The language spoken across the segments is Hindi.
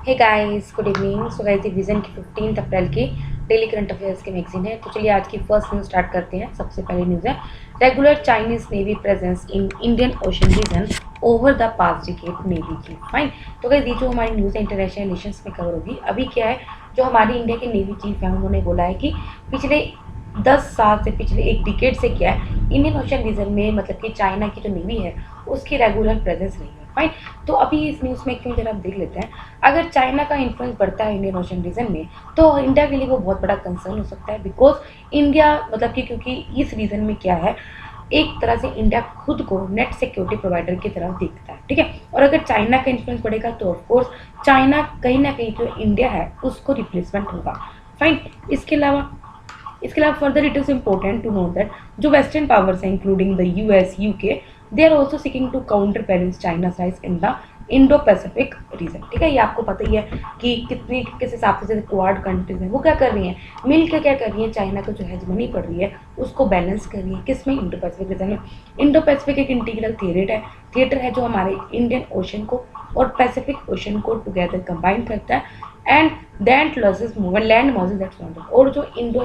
हे guys, good evening. So guys, Vision की 15 अप्रैल की डेली करंट अफेयर्स की मैगजीन है। तो चलिए आज की फर्स्ट न्यूज़ स्टार्ट करते हैं। सबसे पहली न्यूज़ है regular Chinese navy presence in Indian ocean region over the past decade navy की फाइन। तो गाइस, ये जो हमारी न्यूज़ है इंटरनेशनल रिलेशंस में कवर होगी। अभी क्या है, जो हमारी इंडिया के नेवी चीफ है उन्होंने बोला है कि पिछले 10 साल से, पिछले एक डिकेड से क्या है, इंडियन ओशन रीजन में मतलब कि चाइना की जो नेवी है उसकी रेगुलर प्रेजेंस नहीं है। फाइन। तो अभी इस न्यूज़ में क्यों जरा आप देख लेते हैं। अगर चाइना का इन्फ्लुएंस बढ़ता है इंडियन ओशन रीजन में तो इंडिया के लिए वो बहुत बड़ा कंसर्न हो सकता है। बिकॉज इंडिया मतलब कि क्योंकि इस रीजन में क्या है, एक तरह से इंडिया खुद को नेट सिक्योरिटी प्रोवाइडर की तरफ देखता है, ठीक है। और अगर चाइना का इन्फ्लुएंस बढ़ेगा तो ऑफकोर्स चाइना कहीं ना कहीं जो इंडिया है उसको रिप्लेसमेंट होगा। फाइन। इसके अलावा further it is important to know that जो वेस्टर्न पावर्स हैं including the US UK, they are also seeking to counter balance China rise in the Indo Pacific region, ठीक है। ये आपको पता ही है कि कितनी किस हिसाब से जैसे क्वाड कंट्रीज हैं वो क्या कर रही हैं, मिल के क्या कर रही हैं, चाइना को जो हेजमनी पड़ रही है उसको बैलेंस कर रही है। किस में? इंडो पैसिफिक रीजन में। इंडो पैसिफिक एक इंटीग्रल थिएटर है जो हमारे इंडियन ओशन को और पैसिफिक ओशन को टुगेदर कंबाइन करता है and that losses land mosses that surround. और जो इंडो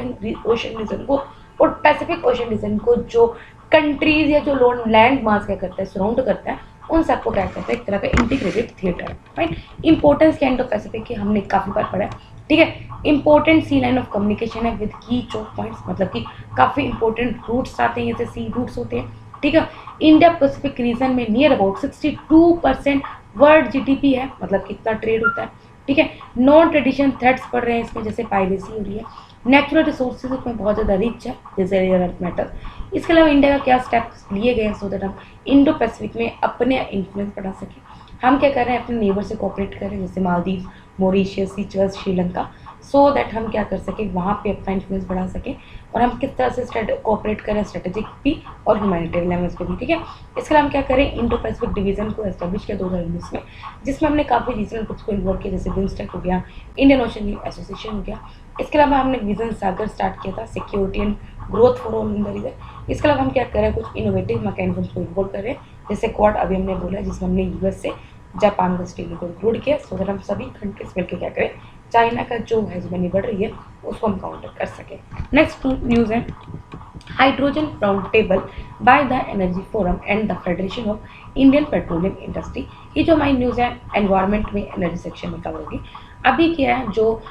ओशन रीजन को और पैसिफिक ओशन रीजन को जो कंट्रीज या जो लैंड मास क्या करता है, सराउंड करता है, उन सबको क्या करता है, एक तरह का इंटीग्रेटेड थिएटर। राइट। इंपॉर्टेंस क्या इंडो पैसिफिक की हमने काफी बार पढ़ा है, ठीक है। Important sea line of communication है विद की चोक पॉइंट्स, मतलब कि काफी इंपॉर्टेंट रूट्स आते हैं, जैसे सी रूट्स होते हैं, ठीक है। इंडिया पैसिफिक रीजन में नियर अबाउट 62% वर्ल्ड जीडीपी है, मतलब कितना ट्रेड होता है, ठीक है। नॉन ट्रेडिशन थ्रेट्स पड़ रहे हैं इसमें, जैसे पायरेसी हो रही है। नेचुरल रिसोर्सेज इसमें बहुत ज़्यादा रिच है, जैसे रेयर अर्थ मेटल। इसके अलावा इंडिया का क्या स्टेप्स लिए गए हैं सो दैट हम इंडो पैसिफिक में अपने इन्फ्लुएंस बढ़ा सकें। हम क्या कर रहे हैं, अपने नेबर से कोऑपरेट कर रहे हैं, जैसे Maldives, Mauritius, Seychelles, Sri Lanka, so that हम क्या कर सकें, वहाँ पे अपना इन्फ्लुएंस बढ़ा सकें। और हम किस तरह से कोऑपरेट करें, स्ट्रेटेजिक भी और ह्यूमैनिटेरियन लेवल्स पे भी, ठीक है। इसके अलावा हम क्या करें, इंडो पैसिफिक डिवीजन को एस्टेब्लिश किया 2019 में, जिसमें हमने काफ़ी रीजनल ग्रुप्स को इन्वॉल्व किया, जैसे बिम्स्टेक हो गया, इंडियन ओशन एसोसिएशन हो गया। इसके अलावा हमने विजन सागर स्टार्ट किया था, security and growth for all in the region. इसके अलावा हम क्या कर रहे हैं, कुछ इनोवेटिव मैकेनिज्म को इन्वॉल्व कर रहे हैं, जैसे क्वाड अभी हमने बोला, जिसमें हमने यूएस से जापान का ऑस्ट्रेलिया को इंक्लूड किया, सो दैट हम सभी कंट्रीज मिलकर क्या करें, चाइना का जो हेजमनी बढ़ रही है उसको हम काउंटर कर सकें। नेक्स्ट न्यूज़ है hydrogen round table by the energy forum and the federation of Indian petroleum industry. ये जो हमारी न्यूज़ है एनवायरमेंट में एनर्जी सेक्शन में कवर होगी। अभी क्या है, जो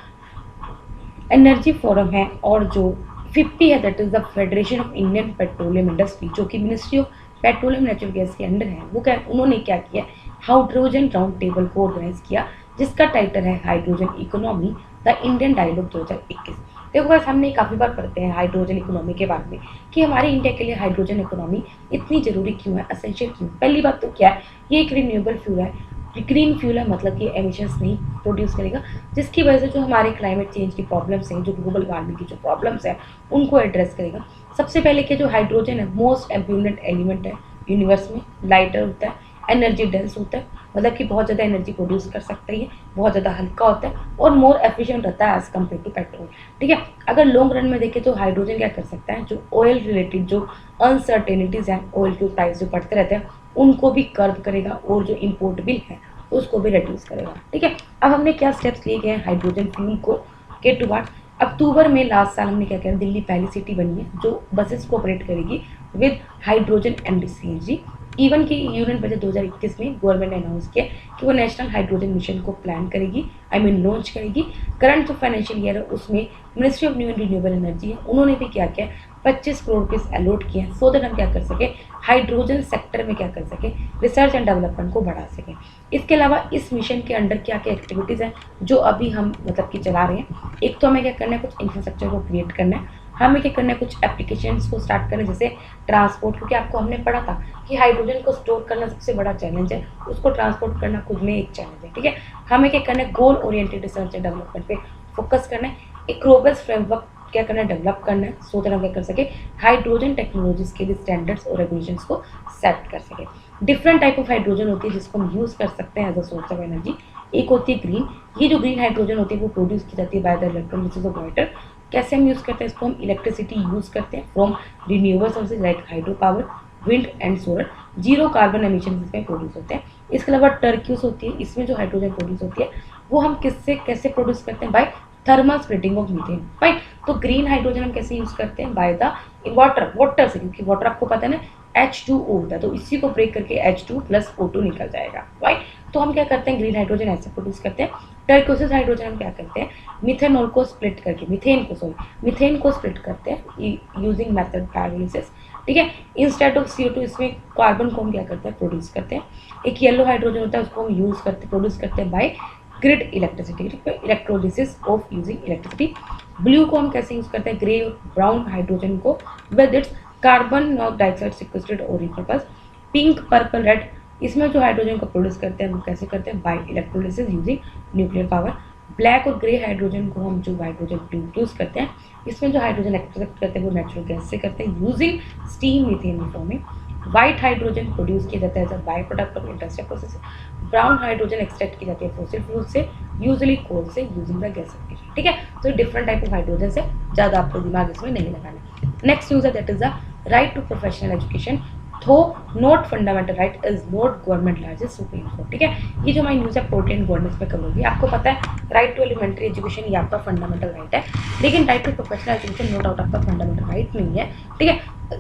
एनर्जी फोरम है और जो 50 है, that is the federation of Indian petroleum industry, जो कि ministry of petroleum natural gas के अंडर है, वो क्या उन्होंने क्या किया, हाइड्रोजन राउंड टेबल को ऑर्गेनाइज किया, जिसका टाइटल है hydrogen economy the Indian dialogue 2021। देखो बस हमने काफ़ी बार पढ़ते हैं हाइड्रोजन इकोनॉमी के बारे में कि हमारे इंडिया के लिए हाइड्रोजन इकोनॉमी इतनी जरूरी क्यों है, असेंशियल क्यों। पहली बात तो क्या है, ये एक रिन्यूएबल फ्यूल है, ग्रीन फ्यूल है, मतलब कि एमिशंस नहीं प्रोड्यूस करेगा, जिसकी वजह से जो हमारे क्लाइमेट चेंज की प्रॉब्लम्स हैं, जो ग्लोबल वार्मिंग की जो प्रॉब्लम्स हैं, उनको एड्रेस करेगा। सबसे पहले कि जो हाइड्रोजन है मोस्ट एब्यूंडेंट एलिमेंट है यूनिवर्स में, लाइटर होता है, एनर्जी डेंस होता है, मतलब कि बहुत ज़्यादा एनर्जी प्रोड्यूस कर सकता है, ये बहुत ज़्यादा हल्का होता है और मोर एफिशिएंट रहता है एज कम्पेयर टू पेट्रोल, ठीक है। अगर लॉन्ग रन में देखें तो हाइड्रोजन क्या कर सकता है, जो ऑयल रिलेटेड जो अनसर्टेनिटीज़ हैं, ऑयल के प्राइस जो बढ़ते रहते हैं उनको भी कर्व करेगा और जो इम्पोर्ट बिल है उसको भी रिड्यूस करेगा, ठीक है। अब हमने क्या स्टेप्स लिए गए हैं हाइड्रोजन फ्यूल को के टुवार्ड। अक्टूबर में लास्ट साल हमने क्या किया, दिल्ली पहली सिटी बनी है जो बसेस को ऑपरेट करेगी with hydrogen and CNG. Even की यूनियन बजट 2021 में गवर्नमेंट ने अनाउंस किया कि वो नेशनल हाइड्रोजन मिशन को प्लान करेगी, लॉन्च करेगी। करंट जो फाइनेंशियल ईयर है उसमें ministry of new and renewable energy है, उन्होंने भी क्या किया, 25 करोड़ रुपीज़ अलॉट किए हैं, सो दैट हम क्या कर सके, हाइड्रोजन सेक्टर में क्या कर सके, रिसर्च एंड डेवलपमेंट को बढ़ा सकें। इसके अलावा इस मिशन के अंडर क्या क्या एक्टिविटीज़ हैं जो अभी हम मतलब कि चला रहे हैं। एक तो हमें क्या करना है, कुछ इंफ्रास्ट्रक्चर को क्रिएट करना है, हमें क्या करना है, कुछ एप्लीकेशंस को स्टार्ट करना है, जैसे ट्रांसपोर्ट, क्योंकि आपको हमने पढ़ा था कि हाइड्रोजन को स्टोर करना सबसे बड़ा चैलेंज है, उसको ट्रांसपोर्ट करना खुद में एक चैलेंज है, ठीक है। हमें क्या करना है, goal oriented research and development पे फोकस करना है, एक रोबस्ट फ्रेमवर्क क्या करना है, डेवलप करना है, सो दैट हम क्या कर सके, हाइड्रोजन टेक्नोलॉजीज के लिए स्टैंडर्ड्स और रेगुलेशंस को सेट कर सके। डिफरेंट टाइप ऑफ हाइड्रोजन होती है जिसको हम यूज़ कर सकते हैं as a source of energy. एक होती है ग्रीन, ये जो ग्रीन हाइड्रोजन होती है वो प्रोड्यूस की जाती है by the electron which is a water. कैसे हम यूज़ करते हैं इसको, हम इलेक्ट्रिसिटी यूज़ करते हैं from renewable sources like hydro power, wind and solar. Zero carbon emission इसमें प्रोड्यूस होते हैं। इसके अलावा टर्क्यूस होती है, इसमें जो हाइड्रोजन प्रोड्यूस होती है वो हम किससे कैसे प्रोड्यूस करते हैं, by thermal splitting of methane. Right, तो ग्रीन हाइड्रोजन हम कैसे यूज करते हैं, बाय द वाटर से, क्योंकि वाटर आपको पता है ना H2O होता है, तो इसी को ब्रेक करके H2 प्लस O2 निकल जाएगा। राइट, तो हम क्या करते हैं, ग्रीन हाइड्रोजन ऐसे प्रोड्यूस करते हैं। टर्कोसिस हाइड्रोजन हम क्या करते हैं, मिथेनॉल को स्प्लिट करके, मीथेन को स्प्लिट करते हैं यूजिंग मेथड पायरोलिसिस। ठीक है, इंस्टेड ऑफ CO2 इसमें कार्बन को हम क्या करते हैं, प्रोड्यूस करते हैं। एक येलो हाइड्रोजन होता है, उसको हम यूज करते प्रोड्यूस करते हैं by grid electricity, electrolysis of using electricity. Blue को हम कैसे यूज करते हैं, ग्रे ब्राउन हाइड्रोजन को with its carbon dioxide sequestrated और रिपर्पस। पिंक पर्पल रेड, इसमें जो हाइड्रोजन को प्रोड्यूस करते हैं वो कैसे करते हैं, by electrolysis using nuclear power. Black और ग्रे हाइड्रोजन को हम जो हाइड्रोजन प्रोड्यूस करते हैं, इसमें जो हाइड्रोजन एक्सट्रैक्ट करते हैं वो नेचुरल गैस से करते हैं using steam methane forming. White hydrogen produce किया जाता है as a by product of industrial process. Brown hydrogen extract की जाती है फॉसिल फ्यूल से, यूजुअली कोल से यूजिंग द गैसिफिकेशन। ठीक है, तो डिफरेंट टाइप ऑफ हाइड्रोजन से, ज़्यादा आपको दिमाग इसमें नहीं लगाना। नेक्स्ट न्यूज है that is the right to professional education though not fundamental right is not government largest supreme court. ठीक है, ये जो हमारी न्यूज़ है प्रोटीन गवर्नेंस में कवर होगी। आपको पता है राइट टू एलिमेंट्री एजुकेशन ये आपका फंडामेंटल राइट है, लेकिन right to professional education no doubt आपका फंडामेंटल राइट नहीं है। ठीक है,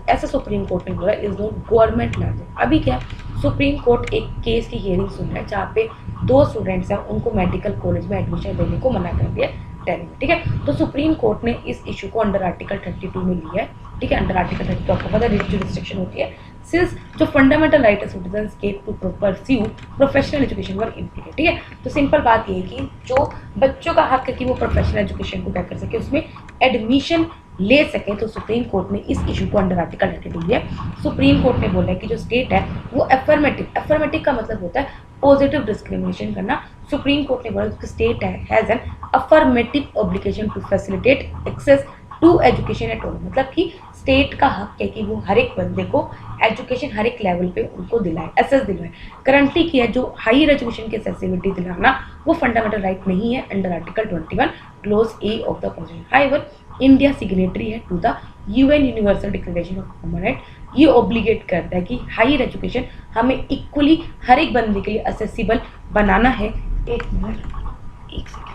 ऐसा सुप्रीम कोर्ट ने बोला इज नॉट गवर्नमेंट लार्जेस्ट। अभी क्या, सुप्रीम कोर्ट एक केस की हियरिंग सुन रहा है जहाँ पे 2 स्टूडेंट्स हैं, उनको मेडिकल कॉलेज में एडमिशन देने को मना कर दिया दिल्ली में। ठीक है, तो सुप्रीम कोर्ट ने इस इशू को अंडर आर्टिकल 32 में लिया है। ठीक है, अंडर आर्टिकल 32 आपको पता है जो रिस्ट्रिक्शन होती है सिंस जो फंडामेंटल राइट है सिटीजंस के to pursue professional education were implicate. ठीक है, तो सिंपल बात ये है कि जो बच्चों का हक है कि वो प्रोफेशनल एजुकेशन को क्या कर सके, उसमें एडमिशन ले सके, तो सुप्रीम कोर्ट ने इस इशू को अंडर आर्टिकल 32 लिया। सुप्रीम कोर्ट ने बोला है कि जो स्टेट है वो एफर्मेटिव का मतलब होता है पॉजिटिव डिस्क्रिमिनेशन करना। सुप्रीम कोर्ट ने बोला कि state has an affirmative obligation to facilitate access to education at all, मतलब कि स्टेट का हक है कि वो हर एक बंदे को एजुकेशन हर एक लेवल पे उनको दिलाए, एसेस दिलाए। करंटली की है जो हायर एजुकेशन की एक्सेसिबिलिटी दिलाना वो फंडामेंटल राइट नहीं है under article 21 clause a of the constitution. However India signatory है to the UN universal declaration of human right, ये ऑब्लिगेट करता है कि हायर एजुकेशन हमें इक्वली हर एक बंदे के लिए असेसिबल बनाना है। एक मिनट, एक सेकेंड।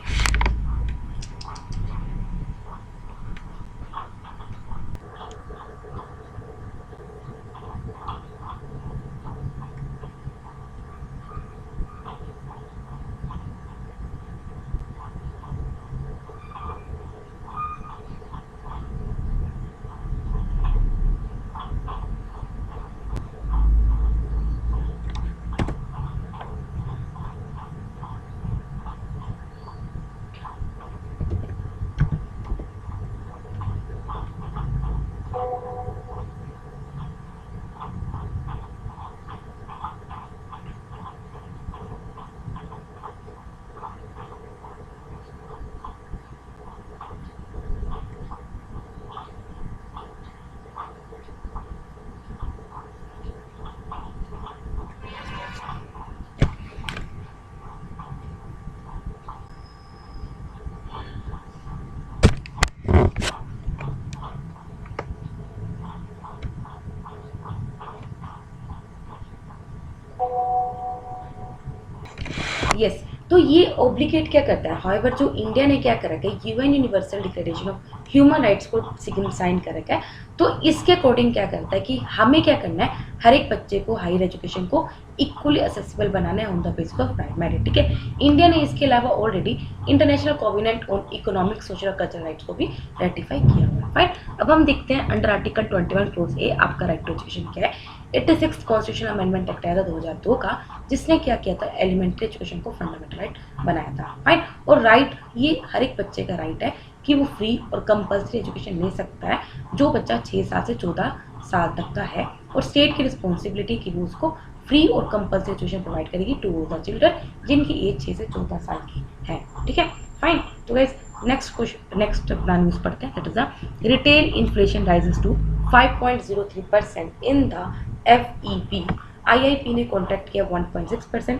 यस, तो ये ऑब्लिगेट क्या करता है, हाउएवर जो इंडिया ने क्या कर रखा है, UN universal declaration of human rights को साइन कर रखा है, तो इसके अकॉर्डिंग क्या करता है कि हमें क्या करना है, हर एक बच्चे को हायर एजुकेशन को इक्वली असेसिबल बनाना है on the basis of merit. ठीक है, इंडिया ने इसके अलावा already international covenant on economic social और कल्चरल राइट्स को भी रेटिफाई किया हुआ है। राइट, अब हम देखते हैं अंडर आर्टिकल 21 क्लोज ए आपका राइट टू एजुकेशन क्या है। 86 कॉन्स्टिट्यूशन अमेंडमेंट एक्ट आया था 2002 का, जिसने क्या किया था, एलिमेंट्री एजुकेशन को फंडामेंटल राइट बनाया था। राइट, और राइट ये हर एक बच्चे का राइट है कि वो फ्री और कंपल्सरी एजुकेशन ले सकता है जो बच्चा 6 साल से 14 साल तक का है, और स्टेट की रिस्पॉन्सिबिलिटी की वो उसको फ्री और कंपल्सरी एजुकेशन प्रोवाइड करेगी टू द चिल्ड्रन जिनकी एज 6 से 14 साल की है। ठीक है, फाइन। तो गाइस नेक्स्ट न्यूज़ पढ़ते हैं, that is the retail inflation rises to 5.03% in the FEP। IIP ने कॉन्ट्रैक्ट किया 1.6%,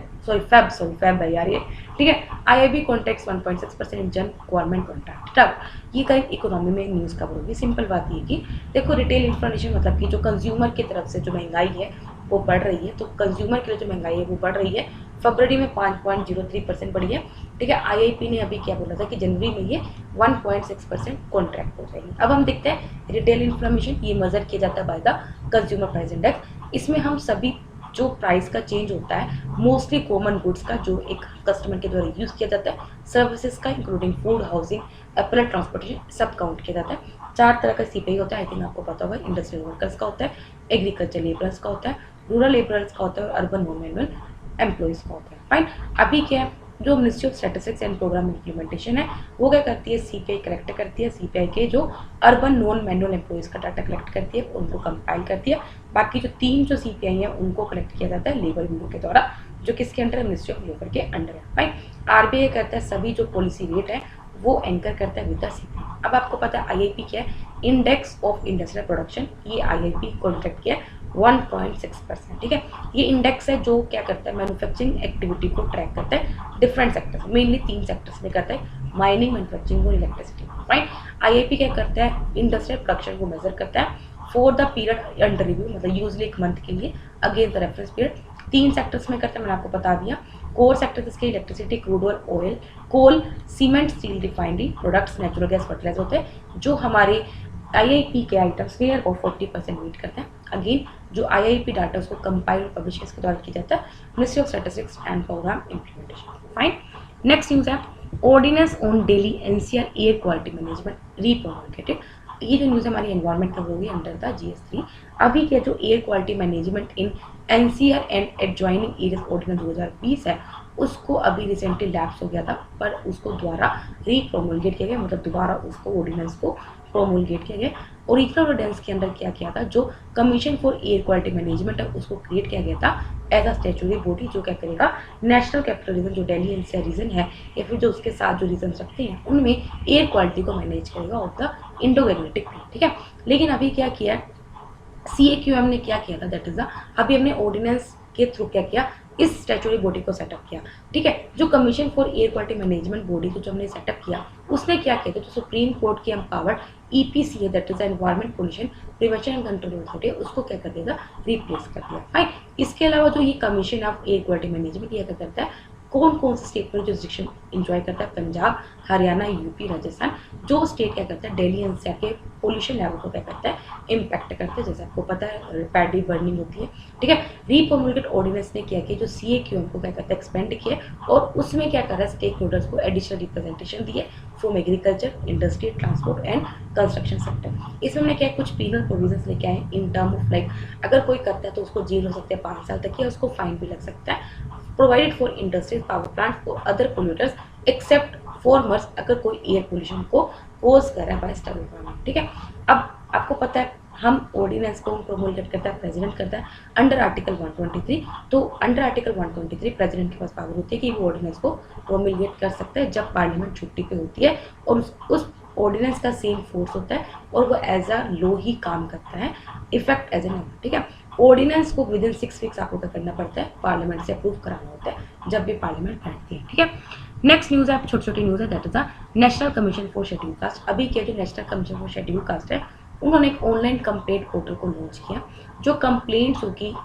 फैब है यार ये। ठीक है, IIB कॉन्ट्रैक्ट्स 1.6% इन जन गवर्नमेंट कॉन्ट्रैक्ट। तब ये कई इकोनॉमी में न्यूज़ कवर होगी। सिंपल बात ये कि देखो रिटेल इन्फ्लेशन मतलब कि जो कंज्यूमर की तरफ से जो महंगाई है वो बढ़ रही है, तो कंज्यूमर के लिए जो महंगाई है वो बढ़ रही है। फरवरी में 5.03% बढ़ी है, ठीक है। आईआईपी ने अभी क्या बोला था कि जनवरी में ये 1.6% कॉन्ट्रैक्ट हो जाएगी। अब हम देखते हैं रिटेल इन्फ्लेमेशन, ये मेजर किया जाता है by the consumer price index. इसमें हम सभी जो प्राइस का चेंज होता है मोस्टली कॉमन गुड्स का जो एक कस्टमर के द्वारा यूज़ किया जाता है, सर्विसेज का including food, housing, Apple, transportation, सब काउंट किया जाता है। 4 तरह का सीपीआई होता है, आई थिंक आपको पता होगा। इंडस्ट्रियल वर्कर्स का होता है, एग्रीकल्चर लेबरर्स का होता है, रूरल लेबरर्स का होता है और अर्बन नॉन मैनुअल एम्प्लॉयज़ का होता है। फाइन। अभी क्या है, जो ministry of statistics and programme implementation है वो क्या करती है, सीपीआई कलेक्ट करती है। सीपीआई के जो अर्बन नॉन मैनुअल एम्प्लॉयज़ का डाटा कलेक्ट करती है, उनको कंपाइल करती है। बाकी जो 3 जो सीपीआई है उनको कलेक्ट किया जाता है लेबर ब्यूरो के द्वारा, जो किसके अंडर है, मिनिस्ट्री ऑफ लेबर के अंडर है। फाइन। आरबीआई करता है सभी जो पॉलिसी रेट है वो एंकर करता है विद द सीपीआई। अब आपको पता है आईआईपी क्या है, इंडेक्स ऑफ इंडस्ट्रियल प्रोडक्शन, ये आईआईपी कॉन्ट्रैक्ट किया है 1.6%, ठीक है। ये इंडेक्स है जो क्या करता है, मैन्युफैक्चरिंग एक्टिविटी को ट्रैक करता है डिफरेंट सेक्टर्स, मेनली 3 सेक्टर्स में करता है, माइनिंग, मैन्युफैक्चरिंग और इलेक्ट्रिसिटी। राइट। आईआईपी क्या करता है, इंडस्ट्रियल प्रोडक्शन को मेजर करता है for the period under review, मतलब यूजली एक मंथ के लिए against the reference period. 3 sectors में करता है, मैंने आपको बता दिया। कोर सेक्टर इसके electricity, crude oil, coal, cement, steel, refinery products, natural gas, fertiliser होते हैं जो हमारे आईआईपी के आइटम्स वेयर और 40% मीट करते हैं। अगेन जो आईआईपी डाटा उसको कंपाइल और पब्लिश किसके द्वारा किया जाता है, ministry of statistics and programme implementation. Fine. Next news है ordinance on Delhi NCR air quality management repromulgated. ये जो न्यूज़ हमारी एनवायरमेंट कवर होगी अंडर द GS3। अभी के जो air quality management in NCR and adjoining areas ordinance 2020 है उसको अभी रिसेंटली लैप्स हो गया था, पर उसको द्वारा रीप्रोमोलगेट किया गया, मतलब दोबारा उसको ऑर्डिनेंस को प्रोमोलगेट किया गया। ओरिजिनल ऑर्डिनेंस के अंदर क्या किया था, जो commission for air quality management है उसको क्रिएट किया गया था एज अ स्टैट्यूटरी बॉडी, जो क्या करेगा नेशनल कैपिटल रीजन जो दिल्ली एनसीआर रीजन है या फिर जो उसके साथ जो रीजन रखते हैं उनमें एयर क्वालिटी को मैनेज करेगा of the Indo Gangetic plain, ठीक है। लेकिन अभी क्या किया है, CAQM ने क्या किया था, दैट इज द अभी हमने ऑर्डिनेंस के थ्रू क्या किया, इस स्टैट्यूटरी बॉडी को सेटअप किया, ठीक है। जो commission for air quality management body को जो हमने सेटअप किया उसने क्या किया था, जो सुप्रीम कोर्ट की एम्पावर्ड EPC है, that is environment pollution prevention and control authority, उसको क्या कर दिया था, रिप्लेस कर दिया। फाइन। इसके अलावा जो ये commission of air quality management ये क्या करता है, कौन कौन से स्टेट में जुरिस्डिक्शन इंजॉय करता है, पंजाब, हरियाणा, यूपी, राजस्थान। जो स्टेट क्या करता है, दिल्ली एनसीआर के पोल्यूशन लेवल को क्या करता है, इम्पैक्ट करता है, जैसे आपको पता है पैडी बर्निंग होती है, ठीक है। रीप्रोमोलगेटेड ऑर्डिनेंस ने क्या किया, जो CAQM को क्या करता है, एक्सपेंड किया और उसमें क्या कर रहा है, स्टेक होल्डर्स को एडिशनल रिप्रेजेंटेशन दिए from agriculture, industry, transport and construction sector. इसमें हमने क्या कुछ पीनल प्रोविजंस लेके आए इन टर्म ऑफ लाइक अगर कोई करता है तो उसको जेल हो सकता है 5 साल तक या उसको फाइन भी लग सकता है। Provided for industries, power plant और अदर पोल्यूटर्स एक्सेप्ट फॉर्मर्स, अगर कोई एयर पोल्यूशन को कोज कर रहा है बाय स्टेबल, ठीक है। अब आपको पता है हम ऑर्डिनेंस को प्रोमोलगेट करता है, प्रेसिडेंट करता है अंडर आर्टिकल 123। तो अंडर आर्टिकल 123 प्रेसिडेंट के पास पावर होती है कि वो ऑर्डिनेंस को प्रोमोलगेट कर सकता है जब पार्लियामेंट छुट्टी पे होती है और उस ऑर्डिनेंस का सेम फोर्स होता है और वो एज अ लॉ ही काम करता है, इफेक्ट एज एन, ठीक है। ऑर्डिनेंस को विद इन 6 वीक्स आपको क्या करना पड़ता है, पार्लियामेंट से अप्रूव कराना होता है जब भी पार्लियामेंट बैठती है, ठीक है। नेक्स्ट न्यूज़ है, छोटी छोटी न्यूज़ है, that is the national commission for schedule caste. अभी क्या जो national commission for schedule caste है उन्होंने एक ऑनलाइन कंप्लेंट पोर्टल को लॉन्च किया, जो कंप्लेंट्स होगी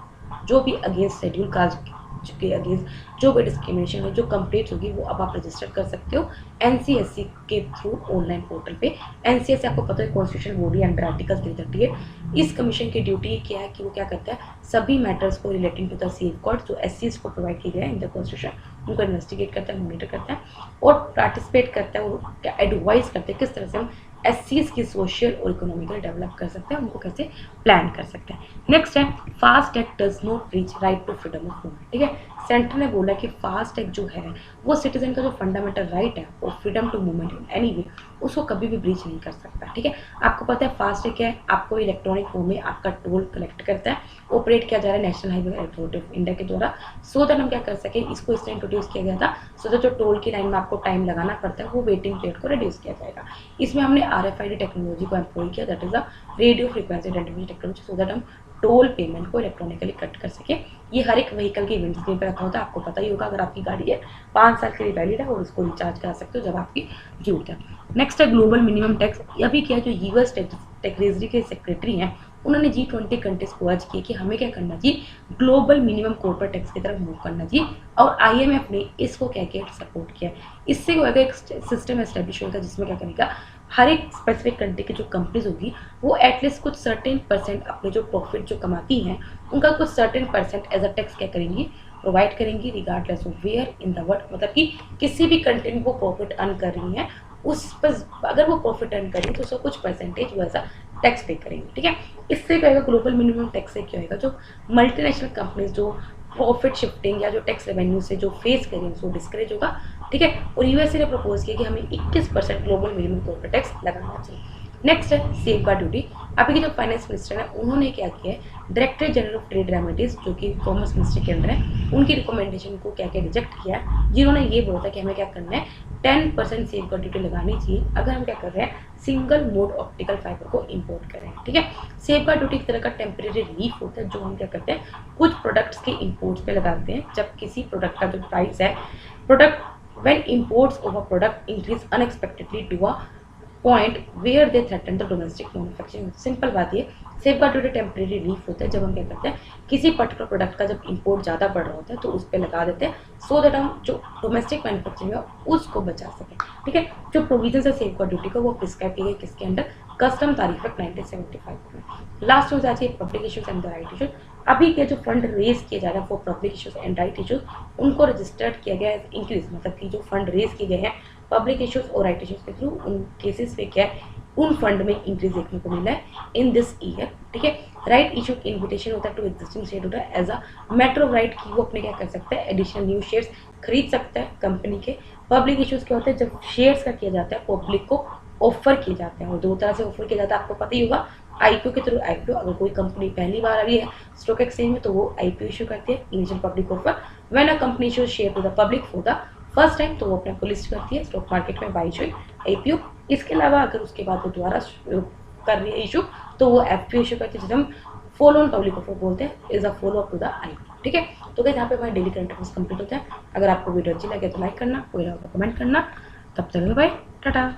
जो भी अगेंस्ट शेड्यूल कास्ट के अगेंस्ट जो भी डिस्क्रिमिनेशन है, जो कंप्लेंट्स होगी वो अब आप रजिस्टर कर सकते हो NCSC के थ्रू ऑनलाइन पोर्टल पे। NCSC आपको पता है कॉन्स्टिट्यूशन बॉडी अंडर आर्टिकल 338। इस कमीशन की ड्यूटी क्या है कि वो क्या करता है, सभी मैटर्स को रिलेटिंग टू द सेफगार्ड जो SCs को प्रोवाइड किया गया है इन द कॉन्स्टिट्यूशन उनको इन्वेस्टिगेट करता है, मॉनिटर करता है और पार्टिसिपेट करता है और क्या एडवाइस करते हैं किस तरह से हम SCs की सोशल और इकोनॉमिकल डेवलप कर सकते हैं, उनको कैसे प्लान कर सकते हैं। नेक्स्ट है fast act does not reach right to freedom of movement, ठीक है। सेंटर ने बोला कि फास्ट एक्ट जो है वो सिटीजन का जो फंडामेंटल राइट है और freedom to movement in any way उसको कभी भी ब्रीच नहीं कर सकता, ठीक है। आपको पता है फास्ट एक्ट है, आपको इलेक्ट्रॉनिक फॉर्म में आपका टोल कलेक्ट करता है, ऑपरेट किया जा रहा है national highway authority of India के द्वारा, सो दैट हम क्या कर सके, इसको इसलिए इंट्रोड्यूस किया गया था सो दैट जो टोल की लाइन में आपको टाइम लगाना पड़ता है वो वेटिंग पीरियड को रिड्यूस किया जाएगा। इसमें हमने RFID टेक्नोलॉजी को एम्प्लॉय किया, that is the radio frequency identification technology, so that हम टोल पेमेंट को इलेक्ट्रॉनिकली कट कर सके। ये हर एक व्हीकल की विंड स्क्रीन पर रखा होता है, आपको पता ही होगा। अगर आपकी गाड़ी है 5 साल के लिए वैलिड है और उसको रिचार्ज करा सकते हो जब आपकी जरूरत है। नेक्स्ट है ग्लोबल मिनिमम टैक्स। अभी क्या जो US ट्रेजरी के सेक्रेटरी हैं उन्होंने G20 कंट्रीज को अर्ज किया कि हमें क्या करना चाहिए, ग्लोबल मिनिमम कॉर्पोरेट टैक्स की तरफ मूव करना चाहिए, और IMF ने इसको क्या किया, सपोर्ट किया। इससे क्या होगा, एक सिस्टम एस्टेब्लिश होगा जिसमें क्या करेगा, हर एक स्पेसिफिक कंट्री की जो कंपनीज होगी वो एटलीस्ट कुछ सर्टेन परसेंट अपने जो प्रॉफिट जो कमाती हैं उनका कुछ certain percent as a tax क्या करेंगी, प्रोवाइड करेंगी, regardless of where in the world. मतलब कि किसी भी कंट्री में वो प्रॉफिट अर्न कर रही हैं, उस पर अगर वो प्रॉफिट अर्न करें तो उसका कुछ परसेंटेज वो ऐसा टैक्स पे करेंगे, ठीक है। इससे क्या होगा, ग्लोबल मिनिमम टैक्स से क्या होगा, जो मल्टीनेशनल कंपनीज जो प्रॉफिट शिफ्टिंग या जो टैक्स रेवेन्यू से जो फेस करेंगे वो डिस्करेज होगा, ठीक है। और यूएसए ने प्रपोज किया कि हमें 21% ग्लोबल मिनिमम कॉर्पोरेट टैक्स लगाना चाहिए। नेक्स्ट है सेफ गार्ड ड्यूटी। अभी के जो फाइनेंस मिनिस्टर है उन्होंने क्या किया है, director general of trade remedies जो कि कॉमर्स मिनिस्टर के अंदर है, उनकी रिकमेंडेशन को क्या क्या रिजेक्ट किया है, जिन्होंने ये बोला था कि हमें क्या करना है, 10% सेफ गार्ड ड्यूटी लगानी चाहिए अगर हम क्या कर रहे हैं, सिंगल मोड ऑप्टिकल फाइबर को इंपोर्ट कर रहे हैं, ठीक है। सेफ गार्ड ड्यूटी एक तरह का टेम्परेरी रिलीफ होता है जो हम क्या करते हैं, कुछ प्रोडक्ट्स के इंपोर्ट्स पे लगाते हैं। जब किसी प्रोडक्ट का जो प्राइस है, product when imports of a product increase unexpectedly to a point where they threaten the domestic manufacturing। Simple बात ये, safe guard duty temporary relief होता है जब हम क्या करते हैं, किसी पर्टिकुलर प्रोडक्ट का जब इंपोर्ट ज़्यादा बढ़ रहा होता है तो उस पर लगा देते हैं, सो दैट हम जो डोमेस्टिक मैन्युफैक्चरिंग है उसको बचा सकें, ठीक है। जो प्रोविजन है सेफ गार्ड ड्यूटी का वो प्रिस्क्राइब किए गए किसके अंडर, कस्टम तारीफ एक्ट 1975 में। लास्ट में जाती है public issues and the right issues. अभी के जो फंड रेज किए जा रहे हैं for public issues and right issues, उनको रजिस्टर्ड किया गया है इंक्रीज, मतलब कि जो फंड रेज किए गए हैं पब्लिक इश्यूज और राइट इश्यूज के थ्रू, उन केसेस पे क्या है, उन फंड में इंक्रीज देखने को मिला है इन दिस ईयर, ठीक है। राइट इशू इन्विटेशन होता है to existing shareholder as a matter of right की वो अपने क्या कर सकता है, एडिशनल न्यू शेयर्स खरीद सकता है कंपनी के। पब्लिक इश्यूज क्या होता है, जब शेयर्स का किया जाता है पब्लिक को ऑफर किए जाते हैं, और दो तरह से ऑफर किया जाता है, आपको पता ही होगा, आईपीओ के थ्रू। आईपीओ अगर कोई कंपनी पहली बार आ रही है स्टॉक एक्सचेंज में तो वो आईपीओ इशू करती है, initial public offer. When a company issues share to the public for the first time तो वो अपने को लिस्ट करती है स्टॉक मार्केट में बाई इशू आईपीओ। इसके अलावा अगर उसके बाद वो दोबारा कर रही है इशू तो वो एफपीओ इशू करती है, जिसे हम फॉलो ऑन पब्लिक ऑफर बोलते हैं, is a follow up to the IPO, ठीक है। तो गाइस यहाँ पे हमारे डेली करंट अफेयर्स कंप्लीट होता है। अगर आपको वीडियो अच्छी लगे तो लाइक करना, कोई लगा तो कमेंट करना। तब तक बाय, टाटा।